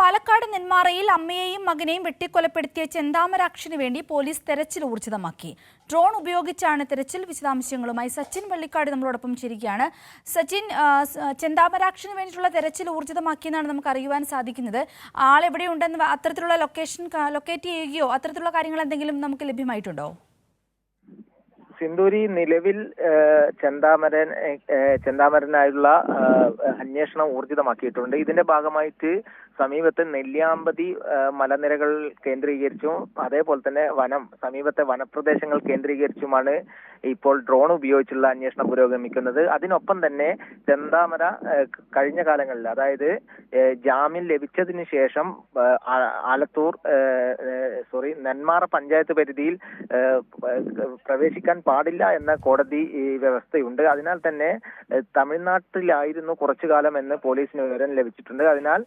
പാലക്കാട് നെന്മാറയിൽ അമ്മയെയും മകനെയും വെട്ടിക്കൊലപ്പെടുത്തിയ ചെന്താമരാക്ഷന് വേണ്ടി പോലീസ് തെരച്ചിൽ ഊർജിതമാക്കി. ഡ്രോൺ ഉപയോഗിച്ചാണ് തെരച്ചിൽ. വിശദാംശങ്ങളുമായി സച്ചിൻ വള്ളിക്കാട് നമ്മളോടൊപ്പം ചേരുകയാണ്. സച്ചിൻ, ചെന്താമരാക്ഷന് വേണ്ടിയിട്ടുള്ള തെരച്ചിൽ ഊർജിതമാക്കിയെന്നാണ് നമുക്ക് അറിയുവാൻ സാധിക്കുന്നത്. ആളെവിടെയുണ്ടെന്ന് അത്തരത്തിലുള്ള ലൊക്കേറ്റ് ചെയ്യുകയോ അത്തരത്തിലുള്ള കാര്യങ്ങൾ എന്തെങ്കിലും നമുക്ക് ലഭ്യമായിട്ടുണ്ടോ? സിന്ദൂരി, നിലവിൽ ചെന്താമരനായുള്ള അന്വേഷണം ഊർജിതമാക്കിയിട്ടുണ്ട്. ഇതിന്റെ ഭാഗമായിട്ട് സമീപത്തെ നെല്ലിയാമ്പതി മലനിരകൾ കേന്ദ്രീകരിച്ചും അതേപോലെ തന്നെ സമീപത്തെ വനപ്രദേശങ്ങൾ കേന്ദ്രീകരിച്ചുമാണ് ഇപ്പോൾ ഡ്രോൺ ഉപയോഗിച്ചുള്ള അന്വേഷണം പുരോഗമിക്കുന്നത്. അതിനൊപ്പം തന്നെ ചെന്താമര കഴിഞ്ഞ കാലങ്ങളിൽ, അതായത് ജാമ്യം ലഭിച്ചതിന് ശേഷം നെന്മാറ പഞ്ചായത്ത് പരിധിയിൽ പ്രവേശിക്കാൻ പാടില്ല എന്ന കോടതി വ്യവസ്ഥയുണ്ട്. അതിനാൽ തന്നെ തമിഴ്നാട്ടിലായിരുന്നു കുറച്ചു കാലം എന്ന് പോലീസിന് വിവരം ലഭിച്ചിട്ടുണ്ട്. അതിനാൽ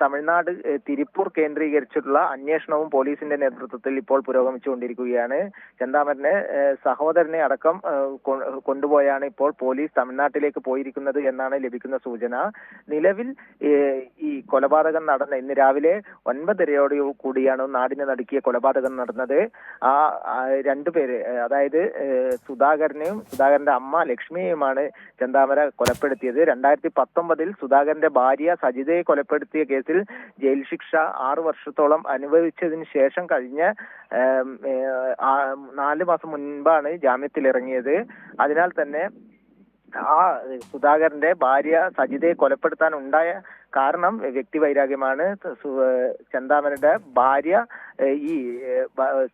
തമിഴ്നാട് തിരുപ്പൂർ കേന്ദ്രീകരിച്ചിട്ടുള്ള അന്വേഷണവും പോലീസിന്റെ നേതൃത്വത്തിൽ ഇപ്പോൾ പുരോഗമിച്ചുകൊണ്ടിരിക്കുകയാണ്. ചെന്താമരനെ സഹോദരനെ അടക്കം കൊണ്ടുപോയാണ് ഇപ്പോൾ പോലീസ് തമിഴ്നാട്ടിലേക്ക് പോയിരിക്കുന്നത് എന്നാണ് ലഭിക്കുന്ന സൂചന. നിലവിൽ ഈ കൊലപാതകം നടന്ന ഇന്ന് രാവിലെ 9:30 കൂടിയാണ് നാടിനെ നടുക്കിയ കൊലപാതകം നടന്നത്. ആ രണ്ടുപേര്, അതായത് സുധാകരന്റെ അമ്മ ലക്ഷ്മിയെയുമാണ് ചെന്താമര കൊലപ്പെടുത്തിയത്. 2019 സുധാകരന്റെ ഭാര്യ സജിതയെ കൊലപ്പെടുത്തിയ കേസിൽ ജയിൽ ശിക്ഷ 6 വർഷത്തോളം അനുഭവിച്ചതിന് ശേഷം കഴിഞ്ഞ 4 മാസം മുൻപാണ് ജാമ്യത്തിലിറങ്ങിയത്. അതിനാൽ തന്നെ സുധാകരന്റെ ഭാര്യ സജിതയെ കൊലപ്പെടുത്താൻ ഉണ്ടായ കാരണം വ്യക്തിവൈരാഗ്യമാണ്. ചെന്താമരന്റെ ഭാര്യ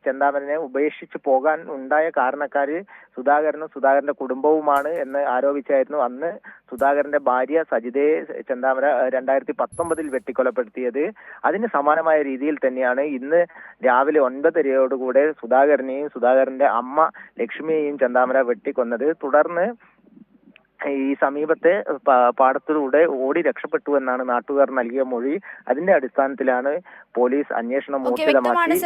ചെന്താമരനെ ഉപേക്ഷിച്ച് പോകാൻ ഉണ്ടായ കാരണക്കാര് സുധാകരനും സുധാകരന്റെ കുടുംബവുമാണ് എന്ന് ആരോപിച്ചായിരുന്നു അന്ന് സുധാകരന്റെ ഭാര്യ സജിതയെ ചെന്താമര 2019 വെട്ടിക്കൊലപ്പെടുത്തിയത്. അതിന് സമാനമായ രീതിയിൽ തന്നെയാണ് ഇന്ന് രാവിലെ 9:30 സുധാകരനെയും സുധാകരന്റെ അമ്മ ലക്ഷ്മിയെയും ചെന്താമര വെട്ടിക്കൊന്നത്. തുടർന്ന് ഈ സമീപത്തെ പാടത്തിലൂടെ ഓടി രക്ഷപ്പെട്ടു എന്നാണ് നാട്ടുകാർ നൽകിയ മൊഴി. അതിന്റെ അടിസ്ഥാനത്തിലാണ് പോലീസ് അന്വേഷണം ഊർജിതമാക്കി